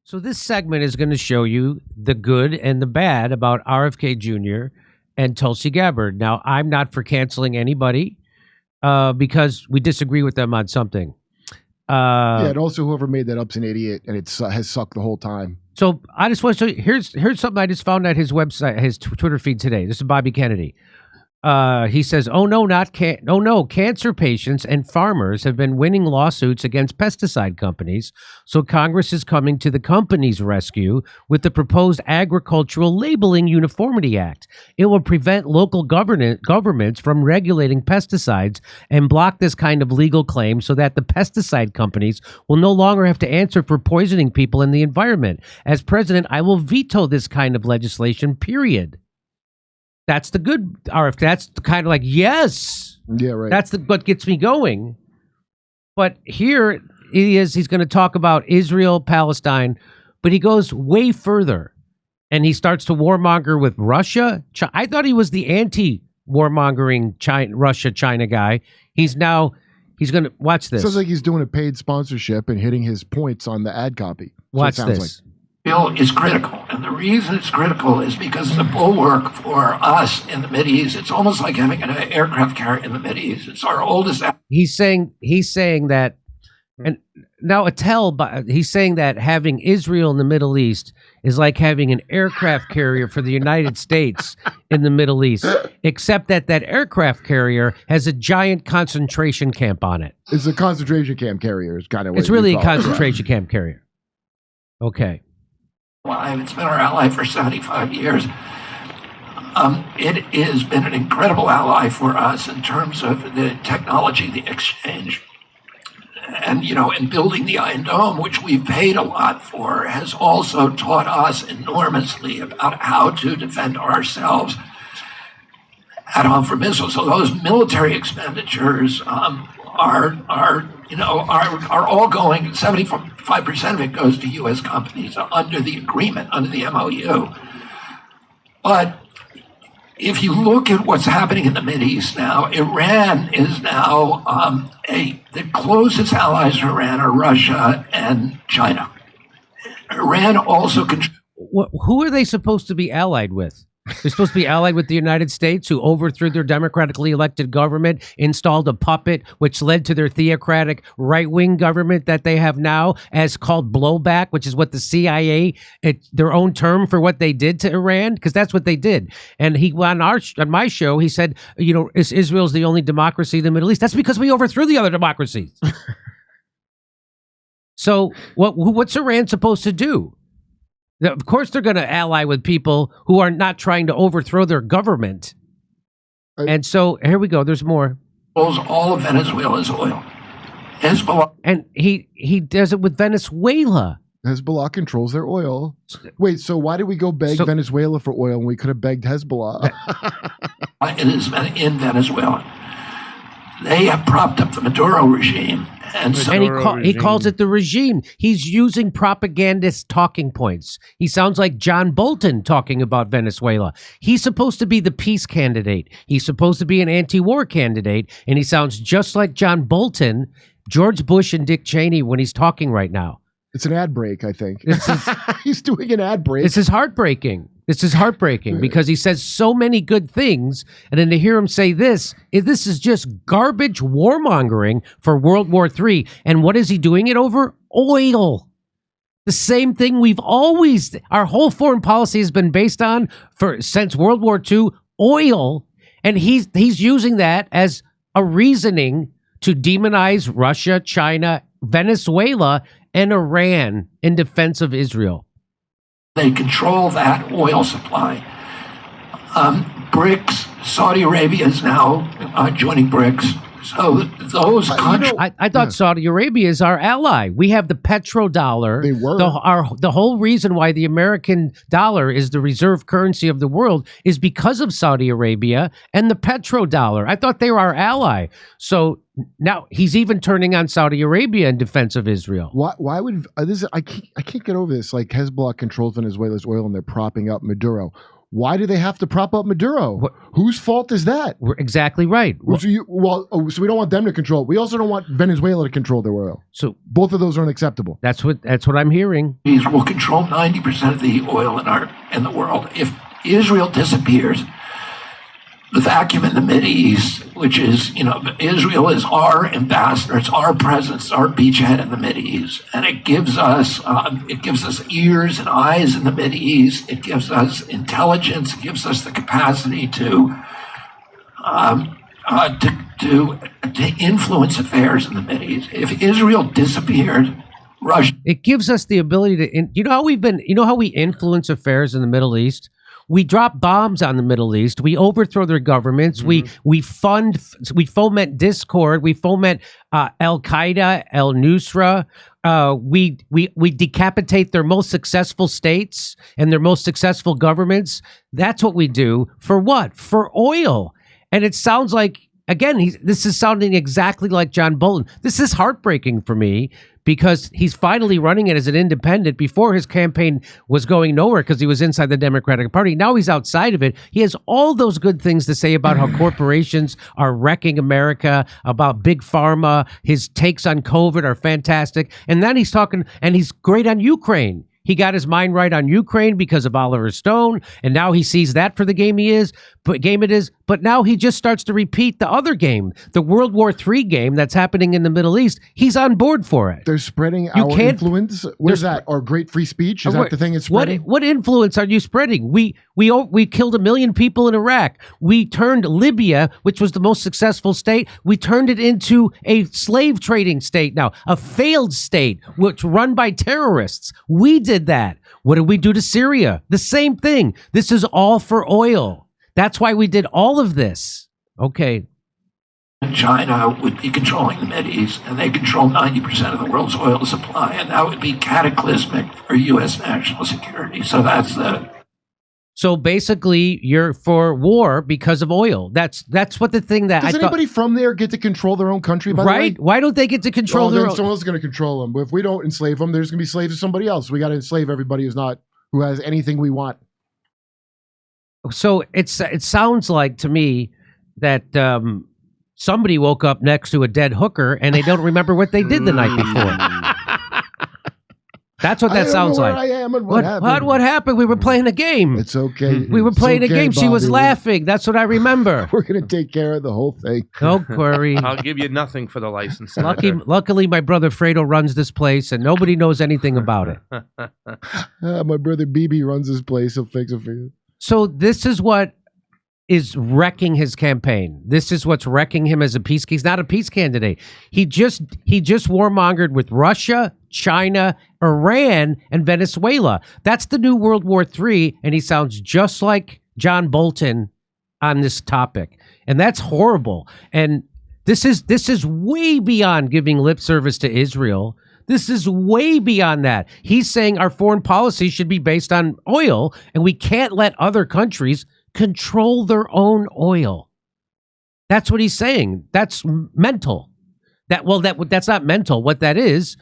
So this segment is going to show you the good and the bad about RFK Jr. and Tulsi Gabbard. Now, I'm not for canceling anybody because we disagree with them on something. Yeah, and also whoever made that up's an idiot, and it has sucked the whole time. So I just want to show you, here's something I just found at his website, his Twitter feed today. This is Bobby Kennedy. He says, "Oh no, cancer patients and farmers have been winning lawsuits against pesticide companies. So Congress is coming to the companies' rescue with the proposed Agricultural Labeling Uniformity Act. It will prevent local governments from regulating pesticides and block this kind of legal claim so that the pesticide companies will no longer have to answer for poisoning people in the environment. As president, I will veto this kind of legislation, period." That's the good RFK. That's kind of like, yes. Yeah, right. That's what gets me going. But here he's going to talk about Israel, Palestine, but he goes way further. And he starts to warmonger with Russia. I thought he was the anti-warmongering Russia-China guy. He's going to, watch this. Sounds like he's doing a paid sponsorship and hitting his points on the ad copy. Watch this. Bill is critical, and the reason it's critical is because it's a bulwark for us in the Mideast. It's almost like having an aircraft carrier in the Mideast. It's our oldest. He's saying that, and now he's saying that having Israel in the Middle East is like having an aircraft carrier for the United States in the Middle East, except that aircraft carrier has a giant concentration camp on it. It's a concentration camp carrier. Is kind of what it's really a concentration camp carrier. Okay. It's been our ally for 75 years. It has been an incredible ally for us in terms of the technology, the exchange. And, in building the Iron Dome, which we've paid a lot for, has also taught us enormously about how to defend ourselves at home from missiles. So those military expenditures are all going, 75% of it goes to U.S. companies under the agreement, under the MOU. But if you look at what's happening in the Mideast now, Iran is now the closest allies to Iran are Russia and China. Iran also who are they supposed to be allied with? They're supposed to be allied with the United States, who overthrew their democratically elected government, installed a puppet, which led to their theocratic right-wing government that they have now, as called blowback, which is what the CIA, their own term for what they did to Iran, because that's what they did. And he on my show, he said, Israel's the only democracy in the Middle East. That's because we overthrew the other democracies. So what's Iran supposed to do? Of course, they're going to ally with people who are not trying to overthrow their government. And so here we go. There's more. All of Venezuela's oil. Hezbollah. And he does it with Venezuela. Hezbollah controls their oil. Wait, so why did we go beg Venezuela for oil when we could have begged Hezbollah? It is in Venezuela. They have propped up the Maduro regime. And he calls it the regime. He's using propagandist talking points. He sounds like John Bolton talking about Venezuela. He's supposed to be the peace candidate. He's supposed to be an anti-war candidate. And he sounds just like John Bolton, George Bush, and Dick Cheney when he's talking right now. It's an ad break, I think. He's doing an ad break. This is heartbreaking. Because he says so many good things, and then to hear him say this is just garbage warmongering for World War III. And what is he doing it over? Oil. The same thing our whole foreign policy has been based on since World War II, oil. And he's using that as a reasoning to demonize Russia, China, Venezuela, and Iran in defense of Israel. They control that oil supply. BRICS, Saudi Arabia is now joining BRICS. So those countries. I thought Saudi Arabia is our ally. We have the petrodollar. They were. The whole reason why the American dollar is the reserve currency of the world is because of Saudi Arabia and the petrodollar. I thought they were our ally. So now he's even turning on Saudi Arabia in defense of Israel. Why would this? I can't get over this. Like Hezbollah controls Venezuela's oil and they're propping up Maduro. Why do they have to prop up Maduro? Whose fault is that? We're exactly right. So we don't want them to control. We also don't want Venezuela to control their oil. So both of those are unacceptable. That's what I'm hearing. These will control 90% of the oil in the world. If Israel disappears, the vacuum in the Mideast, which is, Israel is our ambassador, it's our presence, our beachhead in the Mideast, and it gives us ears and eyes in the Mideast. It gives us intelligence. It gives us the capacity to influence affairs in the Mideast. If Israel disappeared, Russia. It gives us the ability to. You know how we influence affairs in the Middle East. We drop bombs on the Middle East. We overthrow their governments. We foment discord. We foment Al Qaeda, Al Nusra. We decapitate their most successful states and their most successful governments. That's what we do. For what? For oil. And it sounds like, again, this is sounding exactly like John Bolton. This is heartbreaking for me, because he's finally running it as an independent. Before, his campaign was going nowhere because he was inside the Democratic Party. Now he's outside of it. He has all those good things to say about how corporations are wrecking America, about big pharma. His takes on COVID are fantastic. And then he's talking, and he's great on Ukraine. He got his mind right on Ukraine because of Oliver Stone, and now he sees that for the game it is. But now he just starts to repeat the other game, the World War III game that's happening in the Middle East. He's on board for it. They're spreading our influence. Where's that? Our great free speech? Is that the thing it's spreading? What influence are you spreading? We killed 1 million people in Iraq. We turned Libya, which was the most successful state, we turned it into a slave trading state now, a failed state, which run by terrorists. We did that. What did we do to Syria? The same thing. This is all for oil. That's why we did all of this. Okay. China would be controlling the Mideast, and they control 90% of the world's oil supply, and that would be cataclysmic for U.S. national security. So basically, you're for war because of oil. That's what the thing that Does anybody from there get to control their own country, by the way? Why don't they get to control their own? Someone else is going to control them. But if we don't enslave them, there's going to be slaves to somebody else. We got to enslave everybody who has anything we want. So it sounds like to me that somebody woke up next to a dead hooker and they don't remember what they did the night before. That's what that sounds like. I am and what happened? What happened? We were playing a game. It's okay. We were playing a game. Bobby. She was laughing. That's what I remember. We're going to take care of the whole thing. Don't worry. I'll give you nothing for the license. Luckily, my brother Fredo runs this place, and nobody knows anything about it. My brother BB runs this place. He'll fix it for you. So this is what is wrecking his campaign. This is what's wrecking him as a peace. He's not a peace candidate. He just warmongered with Russia, China, Iran, and Venezuela. That's the new World War III, and he sounds just like John Bolton on this topic. And that's horrible. And this is way beyond giving lip service to Israel. This is way beyond that. He's saying our foreign policy should be based on oil, and we can't let other countries control their own oil. That's what he's saying. That's mental. That's not mental. What that is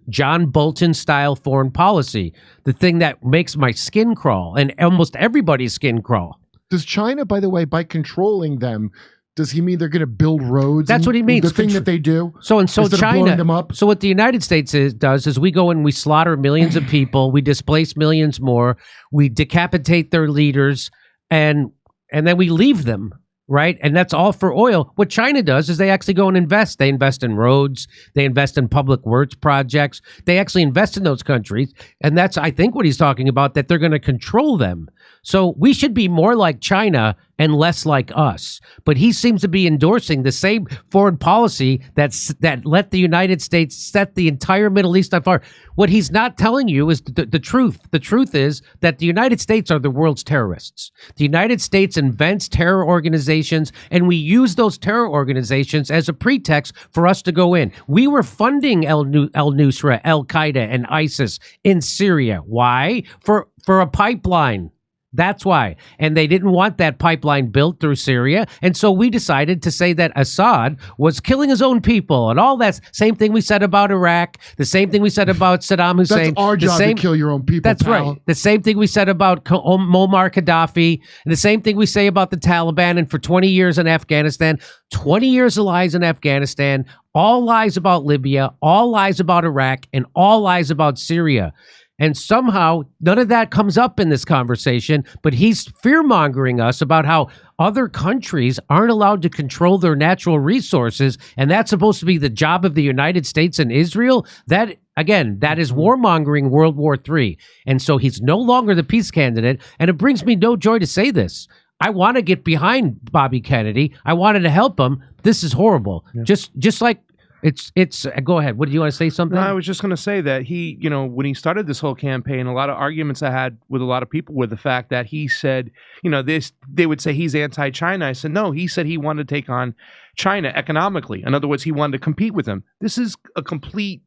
John Bolton style foreign policy. The thing that makes my skin crawl, and almost everybody's skin crawl. Does China, by the way, by controlling them, does he mean they're going to build roads? That's what he means. The thing that they do. So China. Them up? So what the United States does is we go and we slaughter millions of people. We displace millions more. We decapitate their leaders, and then we leave them, right? And that's all for oil. What China does is they actually go and invest. They invest in roads. They invest in public works projects. They actually invest in those countries, and that's, I think, what he's talking about, that they're going to control them. So we should be more like China and less like us. But he seems to be endorsing the same foreign policy that let the United States set the entire Middle East on fire. What he's not telling you is the truth. The truth is that the United States are the world's terrorists. The United States invents terror organizations, and we use those terror organizations as a pretext for us to go in. We were funding Al Nusra, Al Qaeda, and ISIS in Syria. Why? For a pipeline. That's why. And they didn't want that pipeline built through Syria. And so we decided to say that Assad was killing his own people and all that. Same thing we said about Iraq. The same thing we said about Saddam Hussein. That's our job to kill your own people. That's pal. right. The same thing we said about Muammar Gaddafi. And the same thing we say about the Taliban. And for 20 years in Afghanistan, 20 years of lies in Afghanistan, all lies about Libya, all lies about Iraq, and all lies about Syria. And somehow none of that comes up in this conversation, but he's fear-mongering us about how other countries aren't allowed to control their natural resources, and that's supposed to be the job of the United States and Israel. That, again, that is warmongering World War III. And so he's no longer the peace candidate, and it brings me no joy to say this. I want to get behind Bobby Kennedy. I wanted to help him. This is horrible. Yeah. Just like it's go ahead. What do you want to say something? No, I was just going to say that he, when he started this whole campaign, a lot of arguments I had with a lot of people were the fact that he said, they would say he's anti-China. I said, no, he said he wanted to take on China economically. In other words, he wanted to compete with them. This is a complete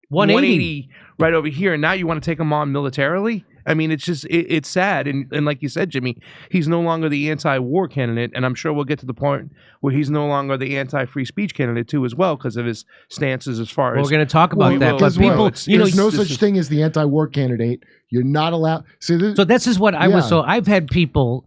180 right over here. And now you want to take him on militarily? I mean, it's just, it's sad. And like you said, Jimmy, he's no longer the anti-war candidate. And I'm sure we'll get to the point where he's no longer the anti-free speech candidate, too, as well, because of his stances as far as... We're going to talk about that. But people, there's no such thing as the anti-war candidate. You're not allowed... So this is what I was... So I've had people...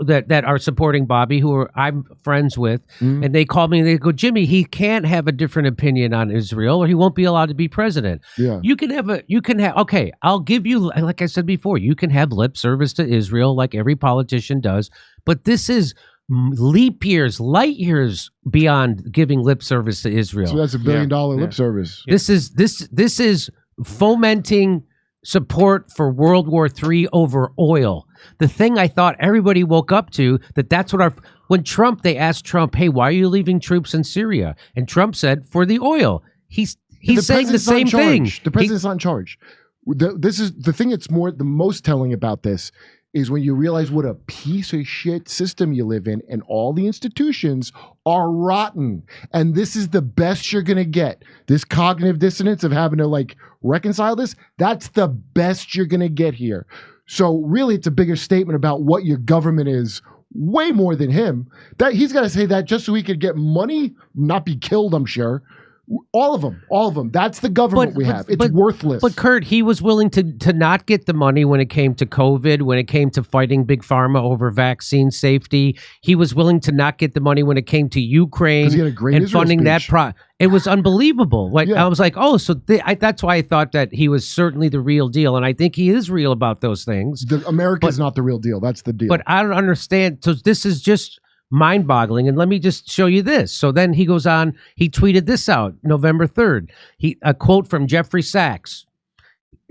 that are supporting Bobby, who I'm friends with, and they call me and they go, Jimmy, he can't have a different opinion on Israel, or he won't be allowed to be president. Yeah, you can have. Okay, I'll give you, like I said before, you can have lip service to Israel, like every politician does, but this is leap years, light years beyond giving lip service to Israel. So that's $1 billion lip service. This is fomenting support for World War III over oil. The thing I thought everybody woke up to, that's what when they asked Trump, hey, why are you leaving troops in Syria? And Trump said, for the oil. He's saying the same thing. The president's not in charge. This is the thing that's the most telling about this is when you realize what a piece of shit system you live in, and all the institutions are rotten. And this is the best you're going to get. This cognitive dissonance of having to reconcile this, that's the best you're going to get here. So really, it's a bigger statement about what your government is, way more than him. That he's got to say that just so he could get money, not be killed, I'm sure. All of them. That's the government we have. It's worthless. But Kurt, he was willing to not get the money when it came to COVID, when it came to fighting Big Pharma over vaccine safety. He was willing to not get the money when it came to Ukraine and funding that. It was unbelievable. I was like, oh, so that's why I thought that he was certainly the real deal. And I think he is real about those things. America is not the real deal. That's the deal. But I don't understand. So this is just mind-boggling. And let me just show you this. So then he goes on, he tweeted this out November 3rd. A quote from Jeffrey Sachs.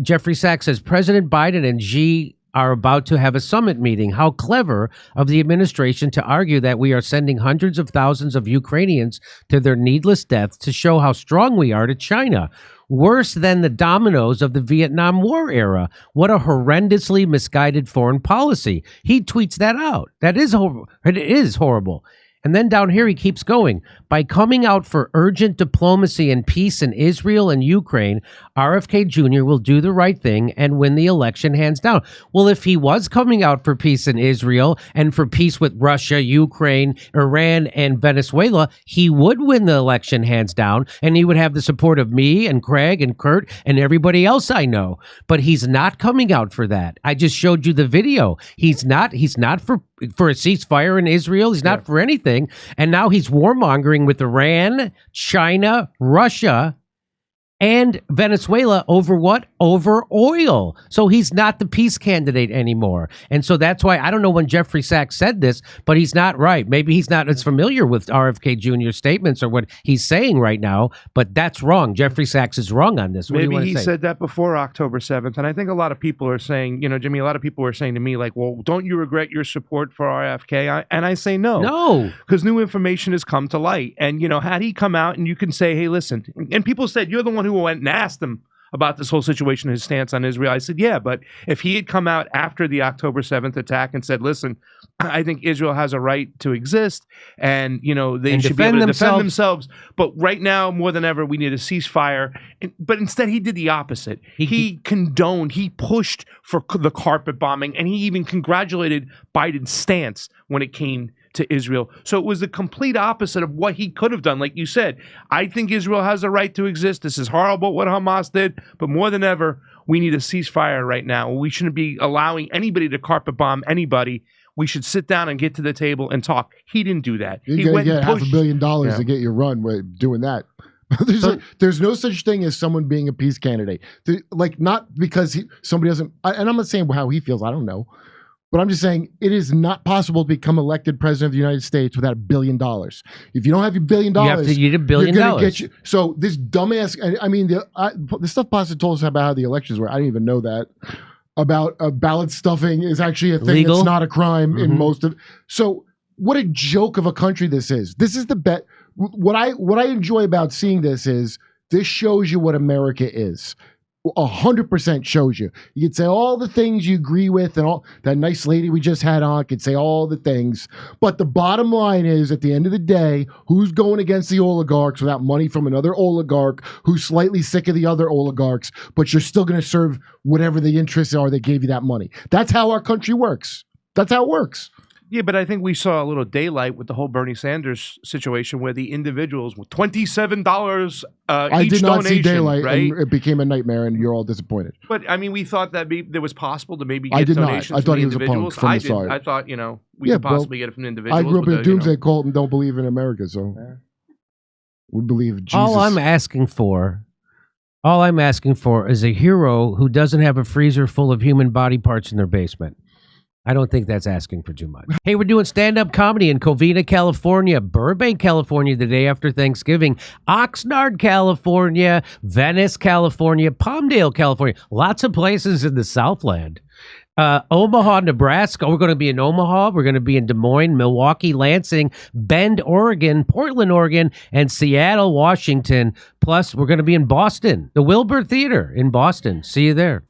Jeffrey Sachs says, President Biden and Xi are about to have a summit meeting. How clever of the administration to argue that we are sending hundreds of thousands of Ukrainians to their needless death to show how strong we are to China. Worse than the dominoes of the Vietnam War era. What a horrendously misguided foreign policy. He tweets that out. It is horrible. And then down here he keeps going. By coming out for urgent diplomacy and peace in Israel and Ukraine, RFK Jr. will do the right thing and win the election hands down. Well, if he was coming out for peace in Israel and for peace with Russia, Ukraine, Iran, and Venezuela, he would win the election hands down, and he would have the support of me and Craig and Kurt and everybody else I know. But he's not coming out for that. I just showed you the video. He's not for a ceasefire in Israel. He's not for anything. And now he's warmongering with Iran, China, Russia, and Venezuela over what? Over oil. So he's not the peace candidate anymore. And so that's why I don't know when Jeffrey Sachs said this, but he's not right. Maybe he's not as familiar with RFK Jr.'s statements or what he's saying right now, but that's wrong. Jeffrey Sachs is wrong on this. What Maybe do you want to he say? said that before October 7th. And I think a lot of people are saying, Jimmy, a lot of people are saying to me, well, don't you regret your support for RFK? And I say no. No. Because new information has come to light. And, had he come out and you can say, hey, listen, and people said, you're the one who went and asked him about this whole situation, his stance on Israel. I said, yeah, but if he had come out after the October 7th attack and said, listen, I think Israel has a right to exist and, you know, they should be able to defend themselves. But right now, more than ever, we need a ceasefire. But instead, he did the opposite. He condoned, he pushed for the carpet bombing, and he even congratulated Biden's stance when it came to Israel. So it was the complete opposite of what he could have done. Like you said, I think Israel has a right to exist. This is horrible what Hamas did, but more than ever, we need a ceasefire right now. We shouldn't be allowing anybody to carpet bomb anybody. We should sit down and get to the table and talk. He didn't do that. He went and pushed $500 million to get your run with doing that. There's no such thing as someone being a peace candidate. Like, not because somebody doesn't, and I'm not saying how he feels, I don't know. But I'm just saying it is not possible to become elected president of the United States without $1 billion. If you don't have your $1 billion, you need $1 billion. So this dumbass, I mean, the stuff Pasta told us about how the elections were, I didn't even know that. About ballot stuffing is actually a thing that's not a crime in most of. So what a joke of a country this is. This is the bet. What I enjoy about seeing this is this shows you what America is. 100% shows you. You could say all the things you agree with, and all that nice lady we just had on could say all the things. But the bottom line is, at the end of the day, who's going against the oligarchs without money from another oligarch who's slightly sick of the other oligarchs, but you're still going to serve whatever the interests are that gave you that money. That's how our country works. That's how it works. Yeah, but I think we saw a little daylight with the whole Bernie Sanders situation where the individuals with $27 I did not see daylight, right? and it became a nightmare, and you're all disappointed. But I mean, we thought that there was possible to maybe I get did donations not. I thought from he was individuals. a punk from the side. I thought, you know, we could possibly get it from individuals. I grew up in a doomsday cult and don't believe in America, so we believe Jesus. All I'm asking for is a hero who doesn't have a freezer full of human body parts in their basement. I don't think that's asking for too much. Hey, we're doing stand-up comedy in Covina, California, Burbank, California, the day after Thanksgiving, Oxnard, California, Venice, California, Palmdale, California, lots of places in the Southland. Omaha, Nebraska. We're going to be in Omaha. We're going to be in Des Moines, Milwaukee, Lansing, Bend, Oregon, Portland, Oregon, and Seattle, Washington. Plus, we're going to be in Boston, the Wilbur Theater in Boston. See you there.